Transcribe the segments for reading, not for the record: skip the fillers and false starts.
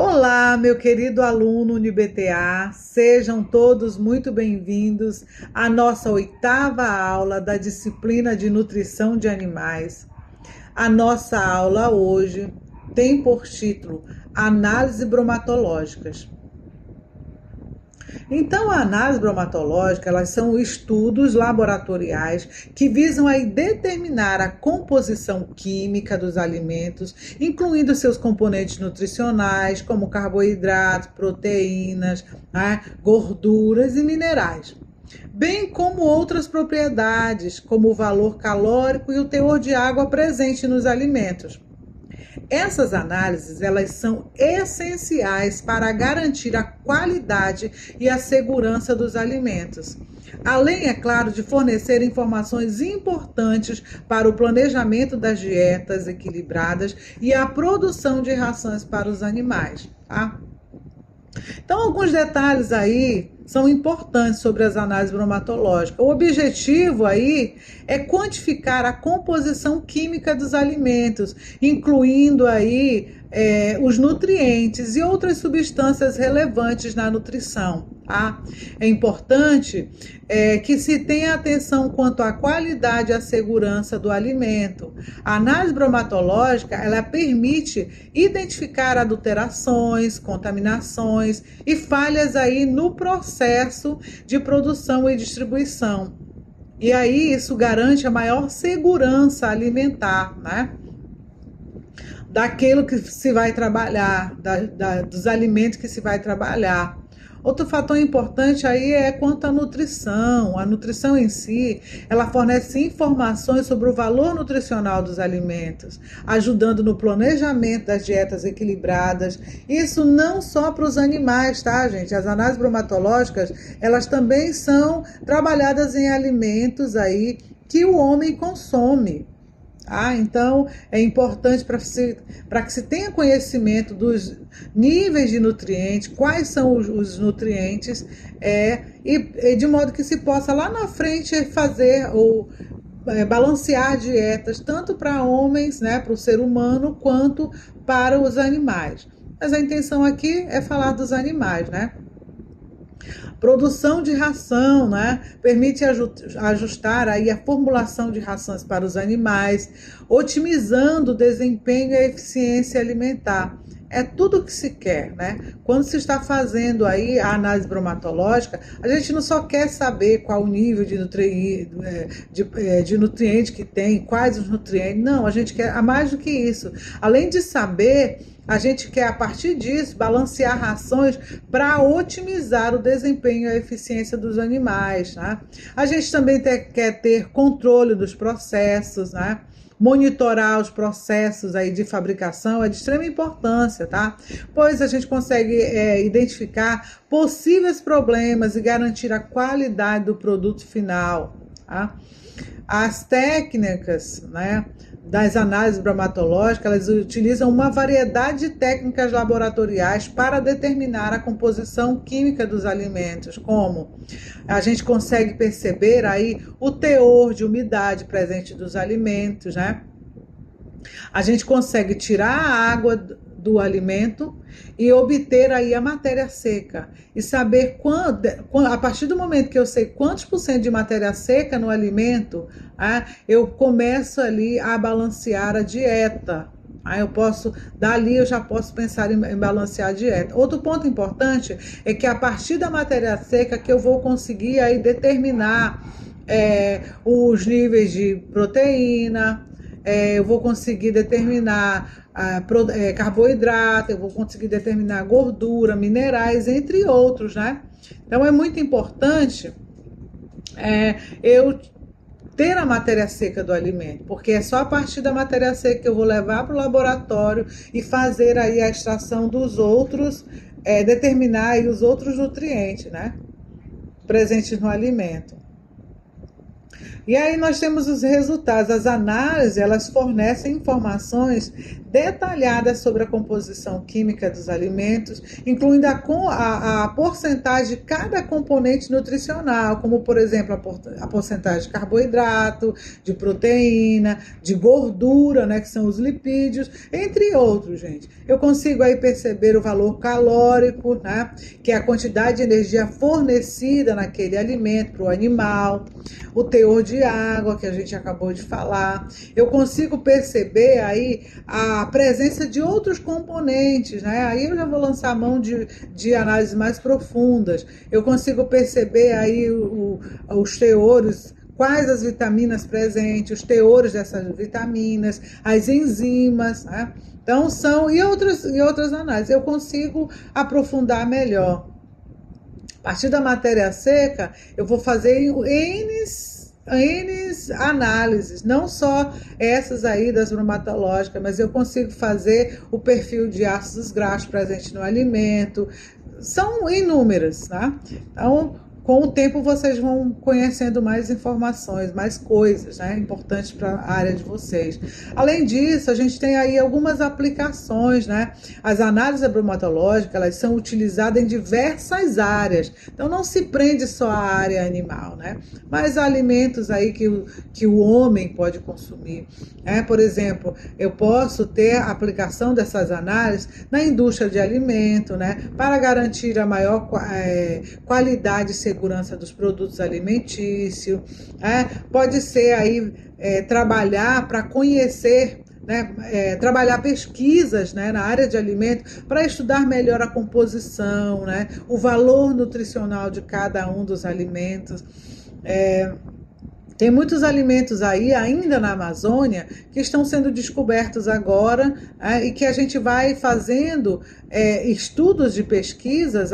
Olá, meu querido aluno UniBTA, sejam todos muito bem-vindos à nossa oitava aula da disciplina de nutrição de animais. A nossa aula hoje tem por título Análise Bromatológicas. Então, a análise bromatológica, elas são estudos laboratoriais que visam aí determinar a composição química dos alimentos, incluindo seus componentes nutricionais, como carboidratos, proteínas, gorduras e minerais, bem como outras propriedades, como o valor calórico e o teor de água presente nos alimentos. Essas análises, elas são essenciais para garantir a qualidade e a segurança dos alimentos. Além, é claro, de fornecer informações importantes para o planejamento das dietas equilibradas e a produção de rações para os animais, tá? Então, alguns detalhes aí são importantes sobre as análises bromatológicas. O objetivo aí é quantificar a composição química dos alimentos, incluindo aí os nutrientes e outras substâncias relevantes na nutrição. Tá? É importante que se tenha atenção quanto à qualidade e à segurança do alimento. A análise bromatológica, ela permite identificar adulterações, contaminações e falhas aí no processo de produção e distribuição. E aí isso garante a maior segurança alimentar, né? Daquilo que se vai trabalhar, dos alimentos que se vai trabalhar. Outro fator importante aí é quanto à nutrição. A nutrição em si, ela fornece informações sobre o valor nutricional dos alimentos, ajudando no planejamento das dietas equilibradas. Isso não só para os animais, tá, gente? As análises bromatológicas, elas também são trabalhadas em alimentos aí que o homem consome. Então, é importante para que se tenha conhecimento dos níveis de nutrientes, quais são os nutrientes, e de modo que se possa lá na frente fazer ou balancear dietas, tanto para homens, né, para o ser humano, quanto para os animais. Mas a intenção aqui é falar dos animais, né? Produção de ração, né? Permite ajustar aí a formulação de rações para os animais, otimizando o desempenho e a eficiência alimentar. É tudo o que se quer, né? Quando se está fazendo aí a análise bromatológica, a gente não só quer saber qual o nível de nutriente que tem, quais os nutrientes. Não, a gente quer mais do que isso. Além de saber, a gente quer, a partir disso, balancear rações para otimizar o desempenho e a eficiência dos animais, né? A gente também quer ter controle dos processos, né? Monitorar os processos aí de fabricação é de extrema importância, tá? Pois a gente consegue identificar possíveis problemas e garantir a qualidade do produto final, tá? As técnicas, né, das análises bromatológicas, elas utilizam uma variedade de técnicas laboratoriais para determinar a composição química dos alimentos, como a gente consegue perceber aí o teor de umidade presente dos alimentos, né? A gente consegue tirar a água do alimento e obter aí a matéria seca e saber a partir do momento que eu sei quantos por cento de matéria seca no alimento, eu começo ali a balancear a dieta. Dali eu já posso pensar em balancear a dieta. Outro ponto importante é que a partir da matéria seca que eu vou conseguir aí determinar os níveis de proteína, eu vou conseguir determinar carboidrato, eu vou conseguir determinar gordura, minerais, entre outros, né? Então é muito importante eu ter a matéria seca do alimento, porque é só a partir da matéria seca que eu vou levar para o laboratório e fazer aí a extração dos outros, determinar aí os outros nutrientes, né, presentes no alimento. E aí nós temos os resultados. As análises, elas fornecem informações detalhadas sobre a composição química dos alimentos, incluindo a porcentagem de cada componente nutricional, como, por exemplo, a porcentagem de carboidrato, de proteína, de gordura, né, que são os lipídios, entre outros, gente. Eu consigo aí perceber o valor calórico, né, que é a quantidade de energia fornecida naquele alimento para o animal, o teor de água, que a gente acabou de falar. Eu consigo perceber aí a presença de outros componentes, né? Aí eu já vou lançar a mão de análises mais profundas. Eu consigo perceber aí os teores, quais as vitaminas presentes, os teores dessas vitaminas, as enzimas, né? Então e outras análises. Eu consigo aprofundar melhor. A partir da matéria seca, eu vou fazer N análises, não só essas aí das bromatológicas, mas eu consigo fazer o perfil de ácidos graxos presentes no alimento. São inúmeras, tá? Então, com o tempo vocês vão conhecendo mais informações, mais coisas, né, importantes para a área de vocês. Além disso, a gente tem aí algumas aplicações, né? As análises bromatológicas, elas são utilizadas em diversas áreas. Então não se prende só à área animal, né? Mas alimentos aí que o homem pode consumir, né? Por exemplo, eu posso ter a aplicação dessas análises na indústria de alimento, né, para garantir a maior qualidade e segurança dos produtos alimentícios, pode ser aí trabalhar para conhecer, né, trabalhar pesquisas, né, na área de alimento para estudar melhor a composição, né, o valor nutricional de cada um dos alimentos. Tem muitos alimentos aí, ainda na Amazônia, que estão sendo descobertos agora, e que a gente vai fazendo estudos de pesquisas,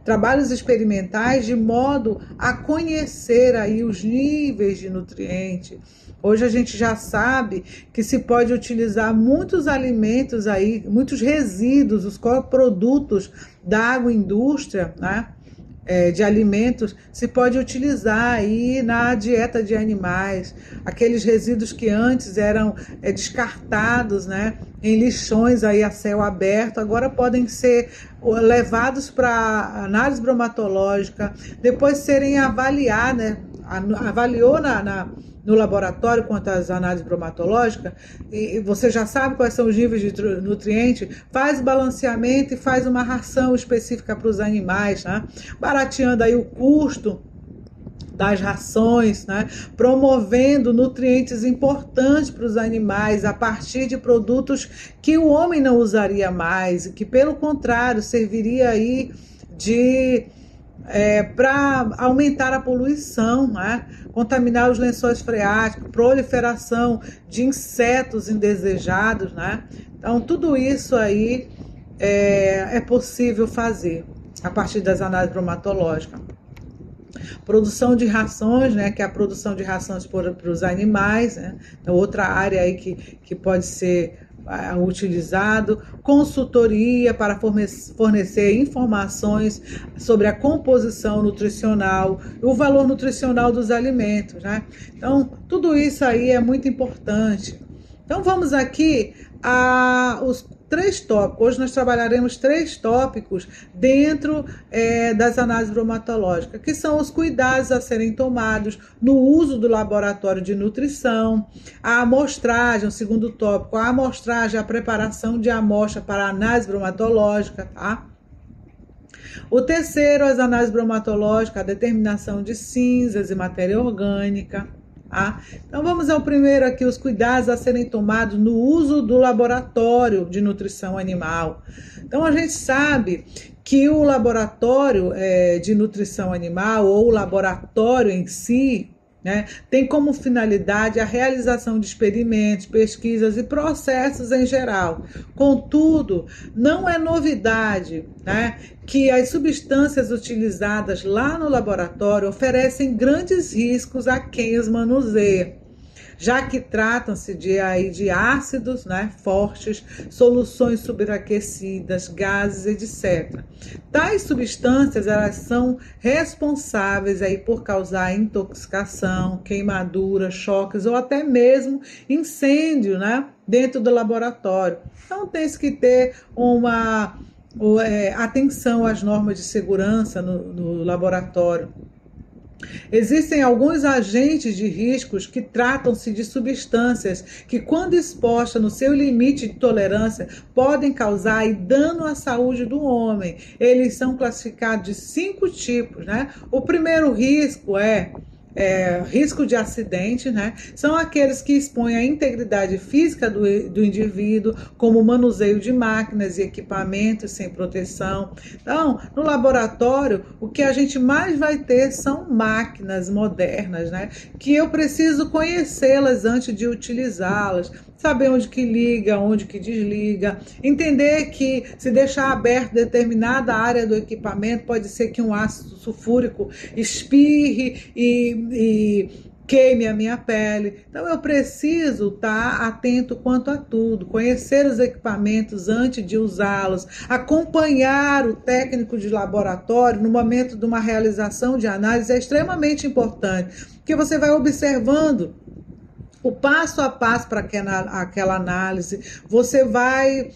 trabalhos experimentais, de modo a conhecer aí os níveis de nutrientes. Hoje a gente já sabe que se pode utilizar muitos alimentos aí, muitos resíduos, os coprodutos da agroindústria, né, de alimentos, se pode utilizar aí na dieta de animais. Aqueles resíduos que antes eram descartados, né, em lixões aí a céu aberto, agora podem ser levados para análise bromatológica, depois serem avaliados, né, avaliou no laboratório quanto às análises bromatológicas, e você já sabe quais são os níveis de nutrientes, faz balanceamento e faz uma ração específica para os animais, né? Barateando aí o custo das rações, né? Promovendo nutrientes importantes para os animais a partir de produtos que o homem não usaria mais, e que, pelo contrário, serviria aí para aumentar a poluição, né? Contaminar os lençóis freáticos, proliferação de insetos indesejados, né? Então, tudo isso aí é possível fazer a partir das análises bromatológicas. Produção de rações, né? Que é a produção de rações para os animais, né? Então, outra área aí que pode ser utilizado, consultoria para fornecer informações sobre a composição nutricional, o valor nutricional dos alimentos, né? Então, tudo isso aí é muito importante. Então, vamos aqui os 3 tópicos. Hoje nós trabalharemos 3 tópicos dentro das análises bromatológicas, que são os cuidados a serem tomados no uso do laboratório de nutrição, a amostragem, o segundo tópico, a amostragem, a preparação de amostra para análise bromatológica, tá? O terceiro, as análises bromatológicas, a determinação de cinzas e matéria orgânica. Então vamos ao primeiro aqui, os cuidados a serem tomados no uso do laboratório de nutrição animal. Então a gente sabe que o laboratório de nutrição animal, ou o laboratório em si, né, tem como finalidade a realização de experimentos, pesquisas e processos em geral. Contudo, não é novidade, né, que as substâncias utilizadas lá no laboratório oferecem grandes riscos a quem as manuseia. já que tratam-se de ácidos, né, fortes, soluções superaquecidas, gases, etc. Tais substâncias, elas são responsáveis aí por causar intoxicação, queimadura, choques ou até mesmo incêndio, né, dentro do laboratório. Então tem-se que ter uma atenção às normas de segurança no laboratório. Existem alguns agentes de riscos que tratam-se de substâncias que, quando expostas no seu limite de tolerância, podem causar dano à saúde do homem. Eles são classificados de 5 tipos, né? O primeiro risco risco de acidente, né? São aqueles que expõem a integridade física do indivíduo, como o manuseio de máquinas e equipamentos sem proteção. Então, no laboratório, o que a gente mais vai ter são máquinas modernas, né? Que eu preciso conhecê-las antes de utilizá-las, saber onde que liga, onde que desliga, entender que se deixar aberto determinada área do equipamento, pode ser que um ácido sulfúrico espirre e queime a minha pele. Então eu preciso estar atento quanto a tudo, conhecer os equipamentos antes de usá-los, acompanhar o técnico de laboratório no momento de uma realização de análise é extremamente importante, porque você vai observando o passo a passo para aquela análise, você vai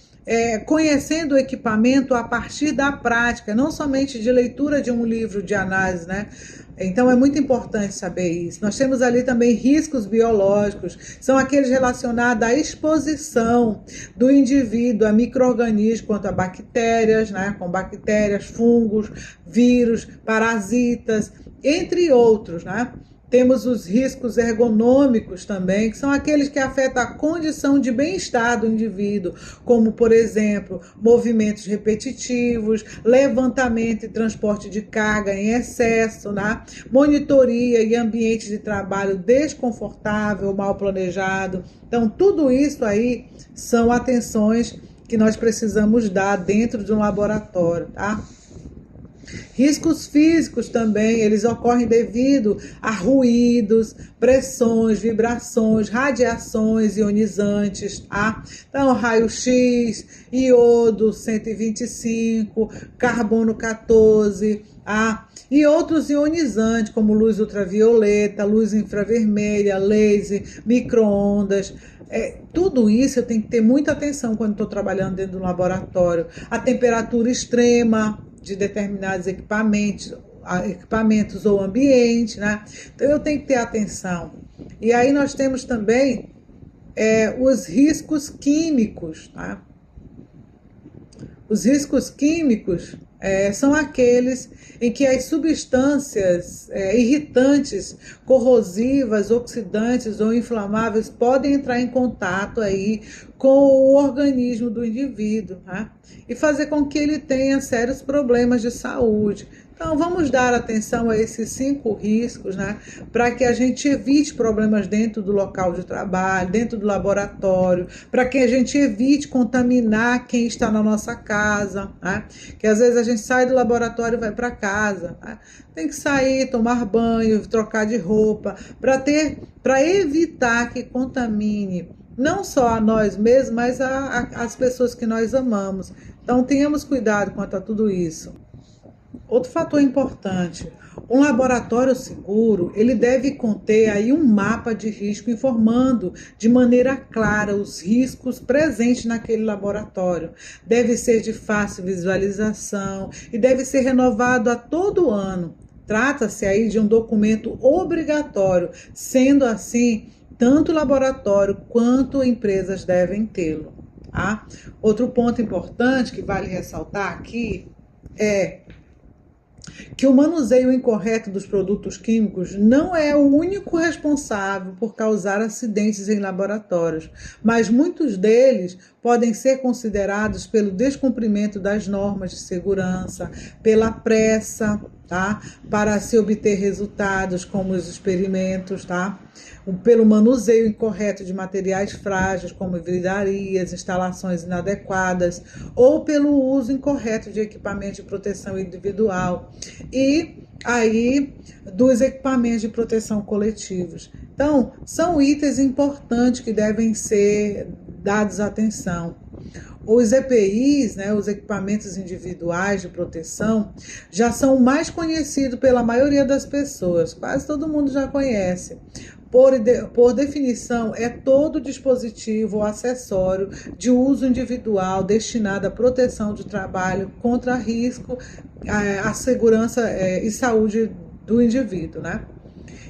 conhecendo o equipamento a partir da prática, não somente de leitura de um livro de análise, né? Então é muito importante saber isso. Nós temos ali também riscos biológicos, são aqueles relacionados à exposição do indivíduo a micro-organismos quanto a bactérias, né? Com bactérias, fungos, vírus, parasitas, entre outros, né? Temos os riscos ergonômicos também, que são aqueles que afetam a condição de bem-estar do indivíduo, como, por exemplo, movimentos repetitivos, levantamento e transporte de carga em excesso, né? Monitoria e ambiente de trabalho desconfortável, mal planejado. Então, tudo isso aí são atenções que nós precisamos dar dentro de um laboratório, tá? Riscos físicos também, eles ocorrem devido a ruídos, pressões, vibrações, radiações ionizantes, tá? Então, raio-x, iodo 125, carbono 14, tá? E outros ionizantes, como luz ultravioleta, luz infravermelha, laser, micro-ondas. Tudo isso eu tenho que ter muita atenção quando estou trabalhando dentro do laboratório. A temperatura extrema de determinados equipamentos ou ambiente, né? Então eu tenho que ter atenção. E aí nós temos também os riscos químicos, tá? Os riscos químicos são aqueles em que as substâncias irritantes, corrosivas, oxidantes ou inflamáveis podem entrar em contato aí com o organismo do indivíduo, né? E fazer com que ele tenha sérios problemas de saúde. Então, vamos dar atenção a esses 5 riscos, né? Para que a gente evite problemas dentro do local de trabalho, dentro do laboratório, para que a gente evite contaminar quem está na nossa casa, né? Que às vezes a gente sai do laboratório e vai para casa, né? Tem que sair, tomar banho, trocar de roupa, para evitar que contamine não só a nós mesmos, mas as pessoas que nós amamos. Então, tenhamos cuidado quanto a tudo isso. Outro fator importante, um laboratório seguro, ele deve conter aí um mapa de risco informando de maneira clara os riscos presentes naquele laboratório. Deve ser de fácil visualização e deve ser renovado a todo ano. Trata-se aí de um documento obrigatório, sendo assim, tanto o laboratório quanto empresas devem tê-lo. Tá? Outro ponto importante que vale ressaltar aqui é que o manuseio incorreto dos produtos químicos não é o único responsável por causar acidentes em laboratórios, mas muitos deles podem ser considerados pelo descumprimento das normas de segurança, pela pressa, tá? Para se obter resultados como os experimentos, tá? Pelo manuseio incorreto de materiais frágeis, como vidrarias, instalações inadequadas, ou pelo uso incorreto de equipamentos de proteção individual e aí dos equipamentos de proteção coletivos. Então, são itens importantes que devem ser dados atenção. Os EPIs, né, os equipamentos individuais de proteção, já são mais conhecidos pela maioria das pessoas, quase todo mundo já conhece. Por definição, é todo dispositivo ou acessório de uso individual destinado à proteção de trabalho contra risco à segurança e saúde do indivíduo, né?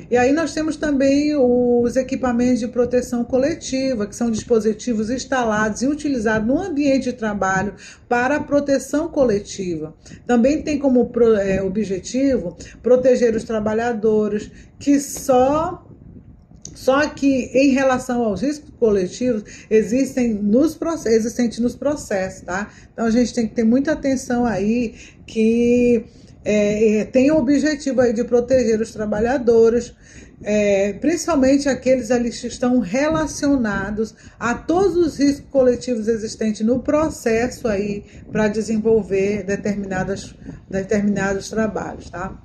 E aí nós temos também os equipamentos de proteção coletiva, que são dispositivos instalados e utilizados no ambiente de trabalho para a proteção coletiva. Também tem como objetivo proteger os trabalhadores que só que em relação aos riscos coletivos existentes nos processos, tá? Então a gente tem que ter muita atenção aí que tem o objetivo aí de proteger os trabalhadores, principalmente aqueles ali que estão relacionados a todos os riscos coletivos existentes no processo aí para desenvolver determinados trabalhos, tá?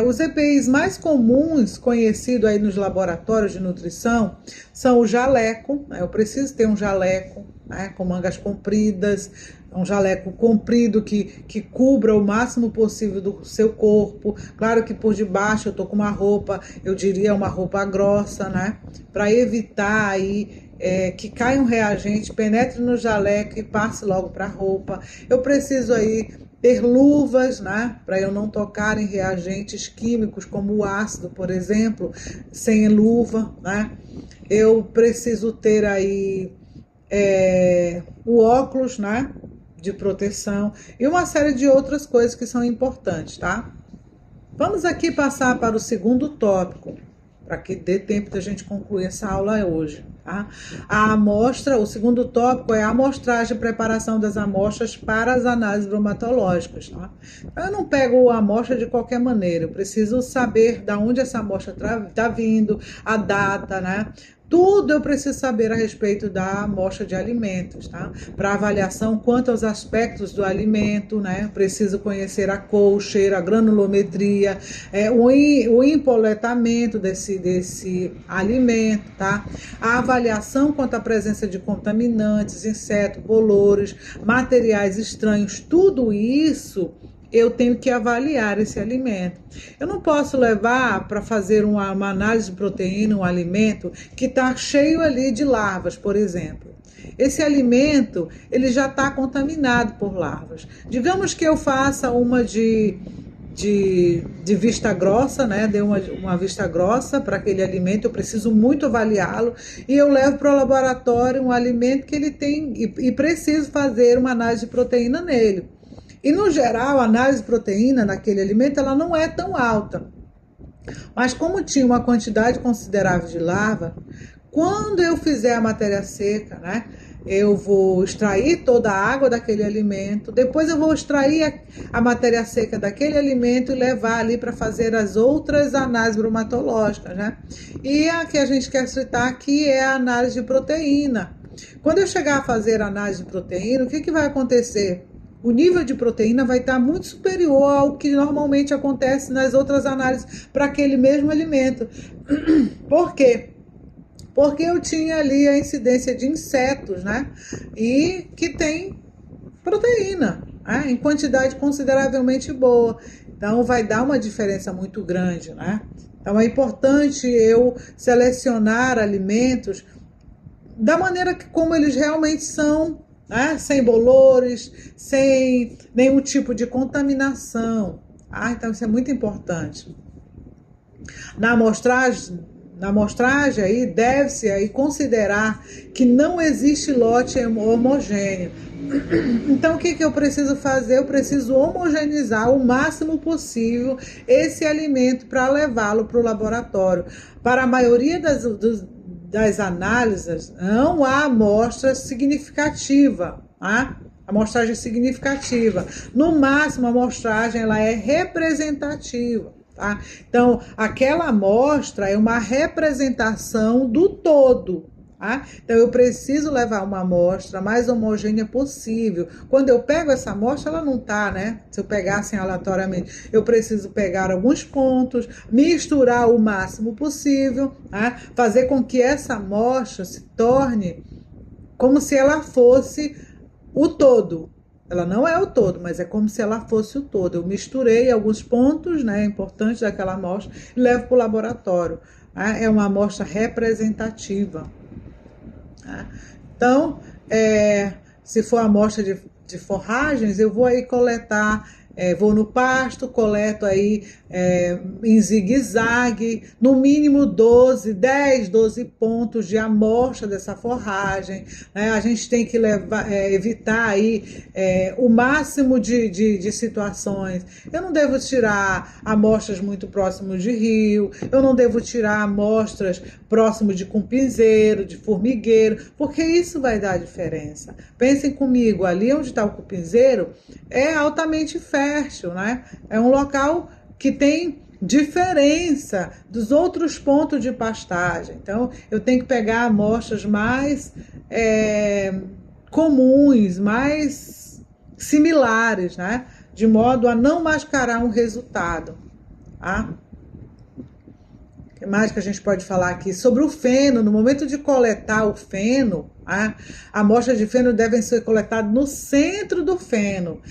Os EPIs mais comuns conhecidos aí nos laboratórios de nutrição são o jaleco, né? Eu preciso ter um jaleco, né, com mangas compridas, um jaleco comprido que cubra o máximo possível do seu corpo. Claro que por debaixo eu tô com uma roupa, eu diria uma roupa grossa, né, para evitar aí que caia um reagente, penetre no jaleco e passe logo para a roupa. Eu preciso aí ter luvas, né, para eu não tocar em reagentes químicos como o ácido, por exemplo, sem luva, né. Eu preciso ter aí o óculos, né, de proteção e uma série de outras coisas que são importantes, tá? Vamos aqui passar para o segundo tópico, para que dê tempo da gente concluir essa aula hoje, tá? A amostra, o segundo tópico é a amostragem e preparação das amostras para as análises bromatológicas, tá? Então, eu não pego a amostra de qualquer maneira, eu preciso saber de onde essa amostra está vindo, a data, né? Tudo eu preciso saber a respeito da amostra de alimentos, tá? Para avaliação quanto aos aspectos do alimento, né? Preciso conhecer a cor, o cheiro, a granulometria, o empoletamento desse alimento, tá? A avaliação quanto à presença de contaminantes, insetos, bolores, materiais estranhos, tudo isso eu tenho que avaliar esse alimento. Eu não posso levar para fazer uma análise de proteína, um alimento que está cheio ali de larvas, por exemplo. Esse alimento, ele já está contaminado por larvas. Digamos que eu faça uma de vista grossa, né? Dê uma vista grossa para aquele alimento, eu preciso muito avaliá-lo e eu levo para o laboratório um alimento que ele tem e preciso fazer uma análise de proteína nele. E, no geral, a análise de proteína naquele alimento ela não é tão alta. Mas como tinha uma quantidade considerável de larva, quando eu fizer a matéria seca, né, eu vou extrair toda a água daquele alimento, depois eu vou extrair a matéria seca daquele alimento e levar ali para fazer as outras análises bromatológicas, né? E a que a gente quer citar aqui é a análise de proteína. Quando eu chegar a fazer a análise de proteína, o que vai acontecer? O nível de proteína vai estar muito superior ao que normalmente acontece nas outras análises para aquele mesmo alimento. Por quê? Porque eu tinha ali a incidência de insetos, né? E que tem proteína, né? Em quantidade consideravelmente boa. Então, vai dar uma diferença muito grande, né? Então, é importante eu selecionar alimentos da maneira como eles realmente são, né? Sem bolores, sem nenhum tipo de contaminação. Então isso é muito importante. Na amostragem aí deve-se aí considerar que não existe lote homogêneo. Então o que eu preciso fazer? Eu preciso homogeneizar o máximo possível esse alimento para levá-lo para o laboratório. Para a maioria das análises, não há amostra significativa, tá? Amostragem significativa. No máximo, a amostragem ela é representativa, tá? Então, aquela amostra é uma representação do todo. Tá? Então, eu preciso levar uma amostra mais homogênea possível. Quando eu pego essa amostra, ela não está, né? Se eu pegar assim aleatoriamente, eu preciso pegar alguns pontos, misturar o máximo possível, tá? Fazer com que essa amostra se torne como se ela fosse o todo. Ela não é o todo, mas é como se ela fosse o todo. Eu misturei alguns pontos, né, importantes daquela amostra e levo para o laboratório. Tá? É uma amostra representativa. Então, se for amostra de forragens, eu vou aí coletar, vou no pasto, coleto aí em zigue-zague, no mínimo 10, 12 pontos de amostra dessa forragem. Né? A gente tem que evitar aí o máximo de situações. Eu não devo tirar amostras muito próximas de rio, eu não devo tirar amostras próximo de cupinzeiro, de formigueiro, porque isso vai dar diferença. Pensem comigo, ali onde está o cupinzeiro é altamente fértil, né? É um local que tem diferença dos outros pontos de pastagem. Então, eu tenho que pegar amostras mais comuns, mais similares, né? De modo a não mascarar um resultado. Tá? O que mais que a gente pode falar aqui? Sobre o feno, no momento de coletar o feno, amostras de feno devem ser coletadas no centro do feno.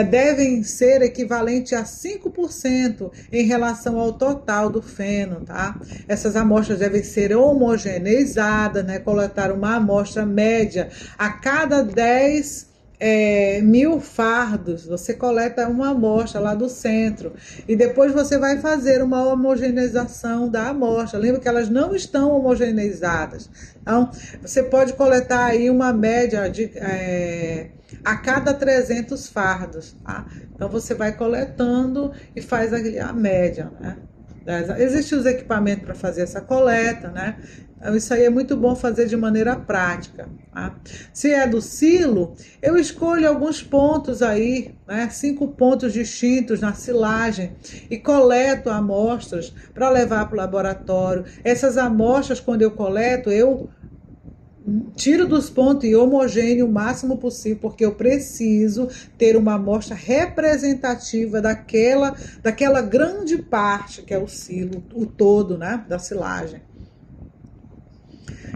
Devem ser equivalentes a 5% em relação ao total do feno. Tá? Essas amostras devem ser homogeneizadas, né? Coletar uma amostra média a cada 10.000 fardos, você coleta uma amostra lá do centro e depois você vai fazer uma homogeneização da amostra. Lembra que elas não estão homogeneizadas. Então, você pode coletar aí uma média a cada 300 fardos. Tá? Então, você vai coletando e faz a média. Né? Existem os equipamentos para fazer essa coleta, né? Então, isso aí é muito bom fazer de maneira prática. Tá? Se é do silo, eu escolho alguns pontos aí, né, 5 pontos distintos na silagem e coleto amostras para levar para o laboratório. Essas amostras, quando eu coleto, eu tiro dos pontos e homogêneo o máximo possível, porque eu preciso ter uma amostra representativa daquela grande parte que é o silo, o todo, né, da silagem.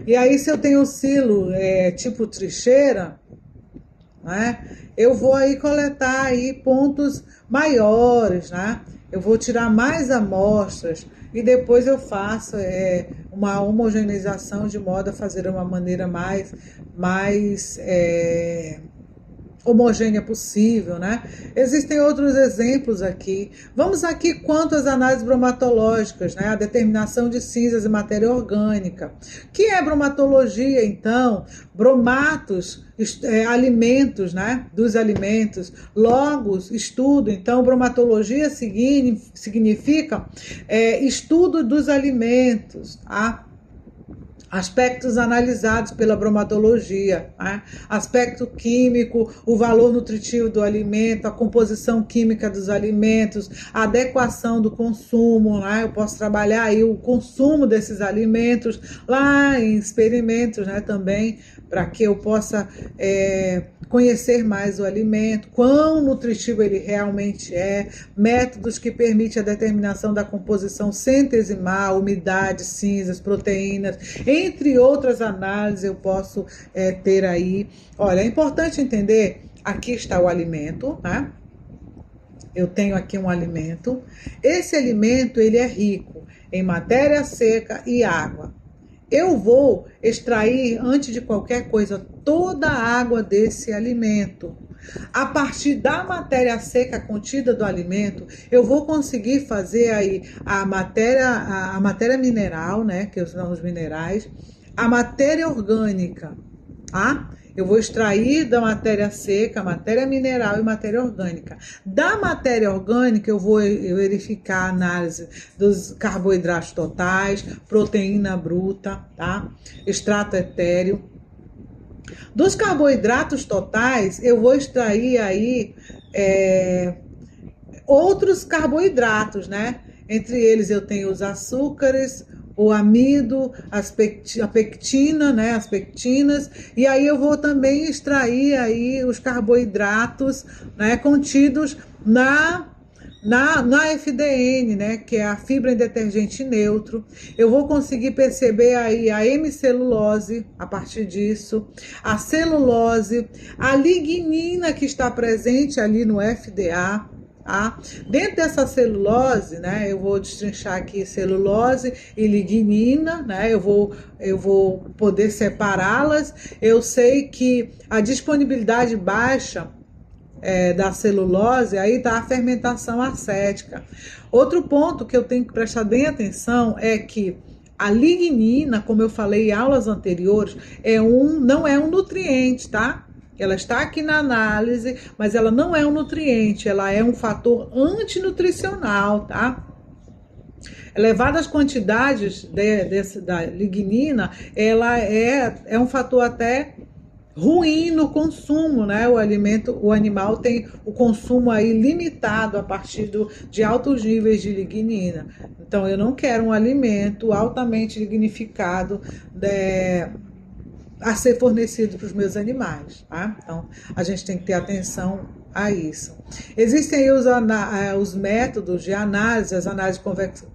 E aí, se eu tenho silo tipo trincheira, né, eu vou aí coletar aí pontos maiores, né? Eu vou tirar mais amostras e depois eu faço uma homogeneização de modo a fazer uma maneira mais homogênea possível, né? Existem outros exemplos aqui. Vamos aqui quanto às análises bromatológicas, né? A determinação de cinzas e matéria orgânica. O que é bromatologia, então? Bromatos, alimentos, né? Dos alimentos. Logos, estudo. Então, bromatologia significa estudo dos alimentos, tá? Aspectos analisados pela bromatologia, né? Aspecto químico, o valor nutritivo do alimento, a composição química dos alimentos, a adequação do consumo, né? Eu posso trabalhar aí o consumo desses alimentos lá em experimentos, né? Também, para que eu possa conhecer mais o alimento, quão nutritivo ele realmente é, métodos que permitem a determinação da composição centesimal, umidade, cinzas, proteínas, entre outras análises eu posso ter aí. Olha, é importante entender, aqui está o alimento, né? Eu tenho aqui um alimento. Esse alimento, ele é rico em matéria seca e água. Eu vou extrair, antes de qualquer coisa, toda a água desse alimento. A partir da matéria seca contida do alimento, eu vou conseguir fazer aí a matéria mineral, né, que são os minerais, a matéria orgânica, tá? Eu vou extrair da matéria seca, matéria mineral e matéria orgânica. Da matéria orgânica, eu vou verificar a análise dos carboidratos totais, proteína bruta, tá? Extrato etéreo. Dos carboidratos totais, eu vou extrair aí outros carboidratos, né? Entre eles eu tenho os açúcares, o amido, a pectina, né, as pectinas, e aí eu vou também extrair aí os carboidratos, né, contidos na FDN, né, que é a fibra em detergente neutro. Eu vou conseguir perceber aí a hemicelulose a partir disso, a celulose, a lignina que está presente ali no FDA. Tá? Dentro dessa celulose, né, eu vou destrinchar aqui celulose e lignina, né, eu vou poder separá-las. Eu sei que a disponibilidade baixa da celulose, aí está a fermentação acética. Outro ponto que eu tenho que prestar bem atenção é que a lignina, como eu falei em aulas anteriores, não é um nutriente, tá? Ela está aqui na análise, mas ela não é um nutriente, ela é um fator antinutricional, tá? Elevadas quantidades da lignina, ela é um fator até ruim no consumo, né? O animal tem o consumo aí limitado a partir de altos níveis de lignina. Então, eu não quero um alimento altamente lignificado a ser fornecido para os meus animais, tá? Então, a gente tem que ter atenção a isso. Existem aí os métodos de análise, as análises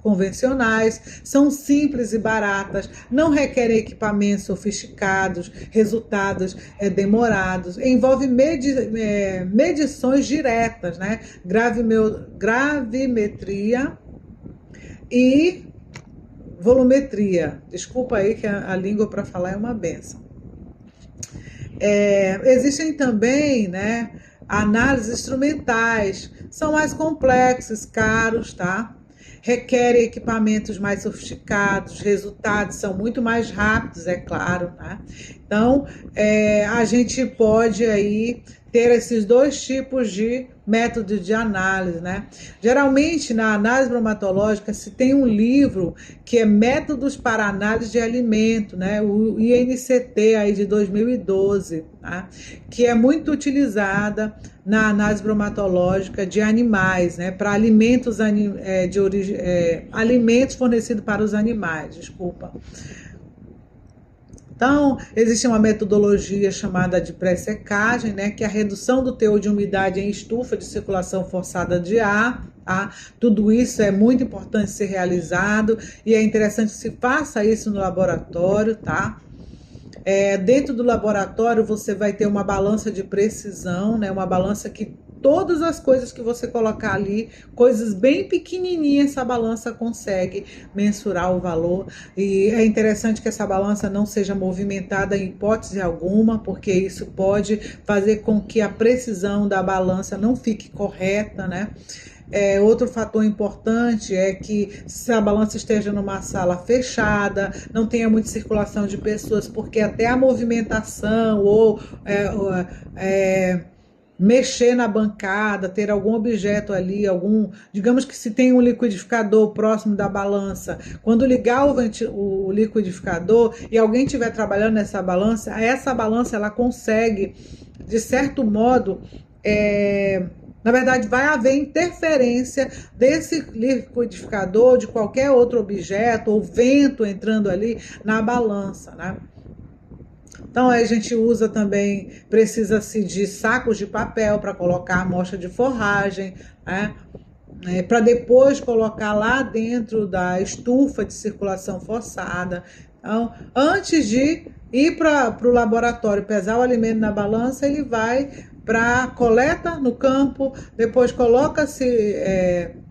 convencionais, são simples e baratas, não requerem equipamentos sofisticados, resultados demorados, envolve medições diretas, né? Gravimetria e volumetria. Desculpa aí que a língua para falar é uma benção. Existem também, né, análises instrumentais, são mais complexos, caros, tá? Requerem equipamentos mais sofisticados, resultados são muito mais rápidos, é claro, né? Então, a gente pode aí ter esses dois tipos de método de análise, né? Geralmente, na análise bromatológica, se tem um livro que é Métodos para Análise de Alimento, né? O INCT aí de 2012, tá? Que é muito utilizada na análise bromatológica de animais, né? Para alimentos alimentos fornecidos para os animais, desculpa. Então, existe uma metodologia chamada de pré-secagem, né, que é a redução do teor de umidade em estufa de circulação forçada de ar. Tá? Tudo isso é muito importante ser realizado e é interessante que se faça isso no laboratório, tá? Dentro do laboratório você vai ter uma balança de precisão, né, uma balança que todas as coisas que você colocar ali, coisas bem pequenininhas, essa balança consegue mensurar o valor. E é interessante que essa balança não seja movimentada em hipótese alguma, porque isso pode fazer com que a precisão da balança não fique correta, né? Outro fator importante é que se a balança esteja numa sala fechada, não tenha muita circulação de pessoas, porque até a movimentação ou mexer na bancada, ter algum objeto ali, digamos que se tem um liquidificador próximo da balança, quando ligar o liquidificador e alguém estiver trabalhando nessa balança, essa balança ela consegue, de certo modo, na verdade, vai haver interferência desse liquidificador, de qualquer outro objeto, ou vento entrando ali na balança, né? Então, aí a gente usa também, precisa-se de sacos de papel para colocar a amostra de forragem, né? Para depois colocar lá dentro da estufa de circulação forçada. Então, antes de ir para o laboratório pesar o alimento na balança, ele vai para coleta no campo, depois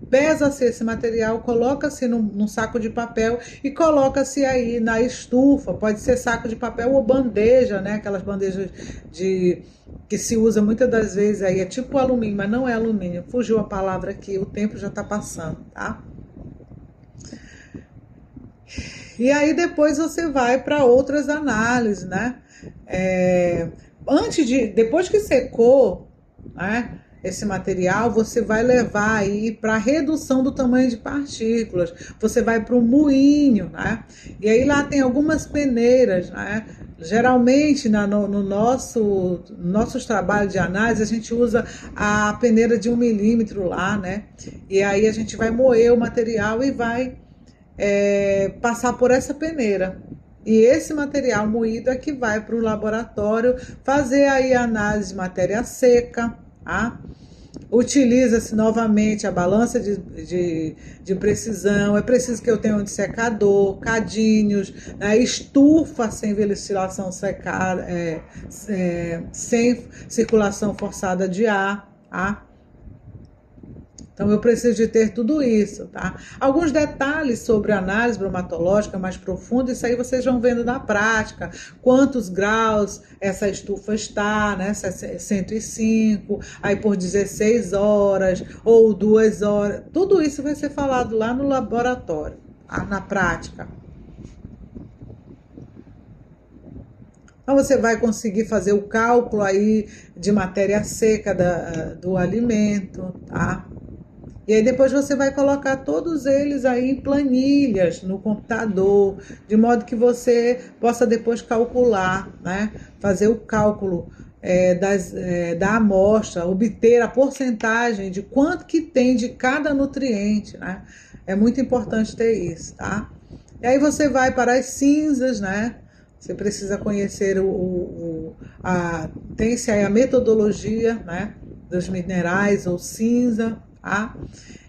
pesa-se esse material, coloca-se num saco de papel e coloca-se aí na estufa. Pode ser saco de papel ou bandeja, né? Aquelas bandejas que se usa muitas das vezes aí, é tipo alumínio, mas não é alumínio. Fugiu a palavra aqui, o tempo já está passando, tá? E aí depois você vai para outras análises, né? Depois que secou, né, esse material, você vai levar aí para redução do tamanho de partículas. Você vai para o moinho, né? E aí lá tem algumas peneiras, né? Geralmente no nossos trabalhos de análise a gente usa a peneira de 1 milímetro lá, né? E aí a gente vai moer o material e vai passar por essa peneira. E esse material moído é que vai para o laboratório fazer aí a análise de matéria seca, tá? Utiliza-se novamente a balança de precisão. É preciso que eu tenha um dissecador, cadinhos, né? Estufa sem ventilação secada, sem circulação forçada de ar, tá? Então, eu preciso de ter tudo isso, tá? Alguns detalhes sobre a análise bromatológica mais profunda, isso aí vocês vão vendo na prática. Quantos graus essa estufa está, né? 105, aí por 16 horas ou 2 horas. Tudo isso vai ser falado lá no laboratório, tá? Na prática. Então, você vai conseguir fazer o cálculo aí de matéria seca do alimento, tá? E aí depois você vai colocar todos eles aí em planilhas no computador, de modo que você possa depois calcular, né? Fazer o cálculo da amostra, obter a porcentagem de quanto que tem de cada nutriente, né? É muito importante ter isso, tá? E aí você vai para as cinzas, né? Você precisa conhecer tem-se aí a metodologia, né? Dos minerais ou cinza, tá?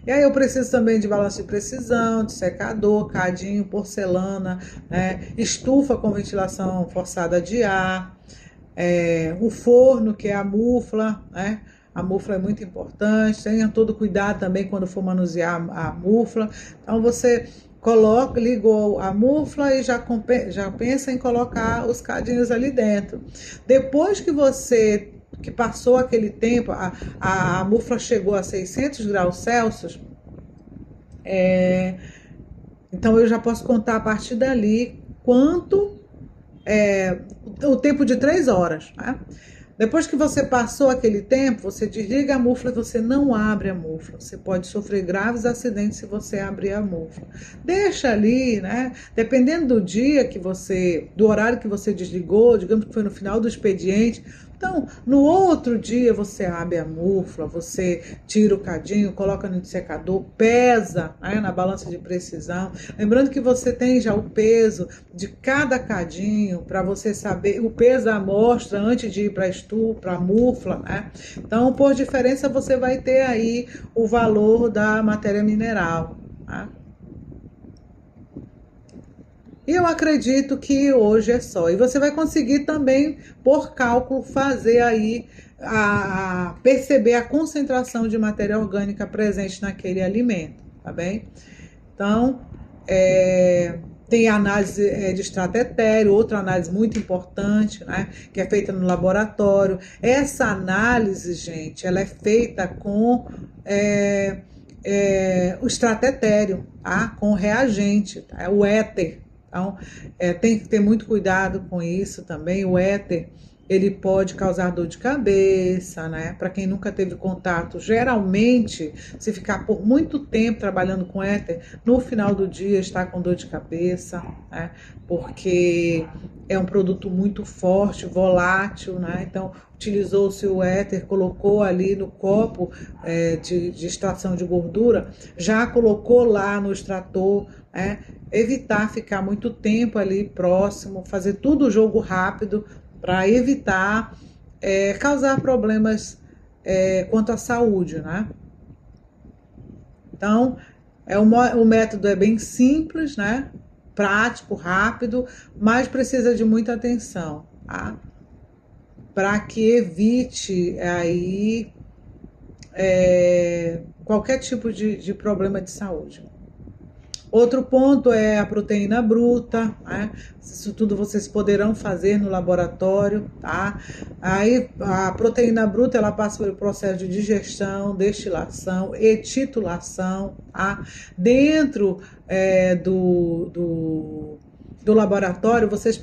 E aí eu preciso também de balanço de precisão, de secador, cadinho, porcelana, né? Estufa com ventilação forçada de ar, o forno, que é a mufla, né? A mufla é muito importante, tenha todo cuidado também quando for manusear a mufla. Então você ligou a mufla e já pensa em colocar os cadinhos ali dentro. Depois que passou aquele tempo, a mufla chegou a 600 graus Celsius, então eu já posso contar a partir dali o tempo de 3 horas, né? Depois que você passou aquele tempo, você desliga a mufla e você não abre a mufla. Você pode sofrer graves acidentes se você abrir a mufla. Deixa ali, né? Dependendo do horário que você desligou, digamos que foi no final do expediente. Então, no outro dia você abre a mufla, você tira o cadinho, coloca no dissecador, pesa, né, na balança de precisão. Lembrando que você tem já o peso de cada cadinho para você saber o peso da amostra antes de ir para a mufla, né? Então, por diferença, você vai ter aí o valor da matéria mineral, tá? E eu acredito que hoje é só. E você vai conseguir também, por cálculo, fazer aí, perceber a concentração de matéria orgânica presente naquele alimento, tá bem? Então, tem a análise de extrato etéreo, outra análise muito importante, né, que é feita no laboratório. Essa análise, gente, ela é feita com o extrato etéreo, tá? Com o reagente, tá? O éter. Então, tem que ter muito cuidado com isso também. O éter, ele pode causar dor de cabeça, né? Para quem nunca teve contato, geralmente, se ficar por muito tempo trabalhando com éter, no final do dia está com dor de cabeça, né? Porque é um produto muito forte, volátil, né? Então, utilizou-se o éter, colocou ali no copo de extração de gordura, já colocou lá no extrator, né? Evitar ficar muito tempo ali próximo, fazer tudo jogo rápido para evitar causar problemas quanto à saúde, né? Então, o método é bem simples, né? Prático, rápido, mas precisa de muita atenção, tá? Para que evite aí qualquer tipo de problema de saúde. Outro ponto é a proteína bruta, né? Isso tudo vocês poderão fazer no laboratório, tá? Aí a proteína bruta, ela passa pelo processo de digestão, destilação e titulação, tá? Dentro do laboratório, vocês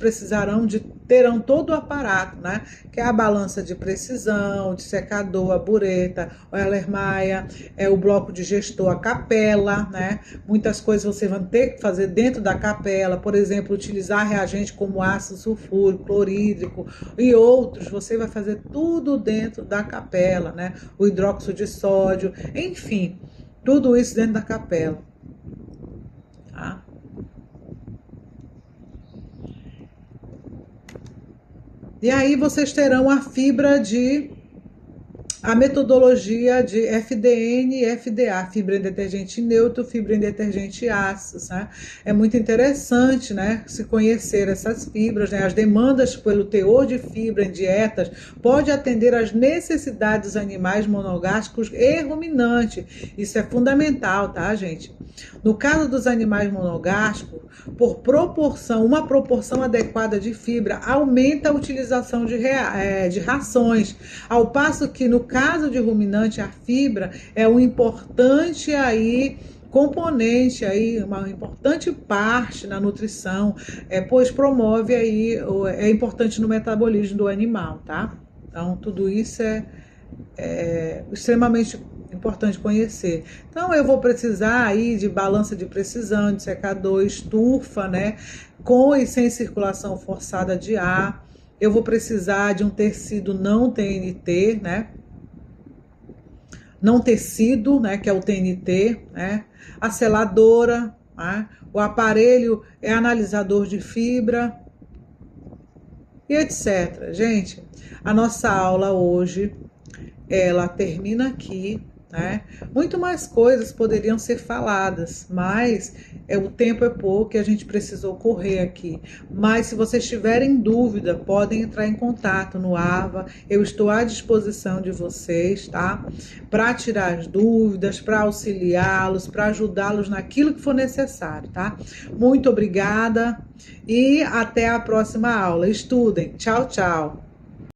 terão todo o aparato, né? Que é a balança de precisão, o dissecador, a bureta, o Erlenmeyer, o bloco digestor, a capela, né? Muitas coisas vocês vão ter que fazer dentro da capela, por exemplo, utilizar reagente como ácido sulfúrico, clorídrico e outros, você vai fazer tudo dentro da capela, né? O hidróxido de sódio, enfim, tudo isso dentro da capela, tá? E aí vocês terão a metodologia de FDN e FDA, fibra em detergente neutro, fibra em detergente ácido, né? É muito interessante, né, se conhecer essas fibras, né? As demandas pelo teor de fibra em dietas pode atender às necessidades dos animais monogástricos e ruminantes. Isso é fundamental, tá, gente? No caso dos animais monogástricos, por proporção, uma proporção adequada de fibra aumenta a utilização de rações, ao passo que no caso de ruminante a fibra é um importante componente uma importante parte na nutrição, pois promove é importante no metabolismo do animal, tá? Então tudo isso é extremamente importante conhecer. Então eu vou precisar de balança de precisão, de secador, estufa, né, com e sem circulação forçada de ar. Eu vou precisar de um tecido não TNT, né? Não tecido, né, que é o TNT, né? A seladora, né? O aparelho analisador de fibra e etc. Gente, a nossa aula hoje ela termina aqui, né? Muito mais coisas poderiam ser faladas, mas o tempo é pouco e a gente precisou correr aqui. Mas se vocês tiverem dúvida, podem entrar em contato no AVA. Eu estou à disposição de vocês, tá? Para tirar as dúvidas, para auxiliá-los, para ajudá-los naquilo que for necessário, tá? Muito obrigada e até a próxima aula. Estudem. Tchau, tchau.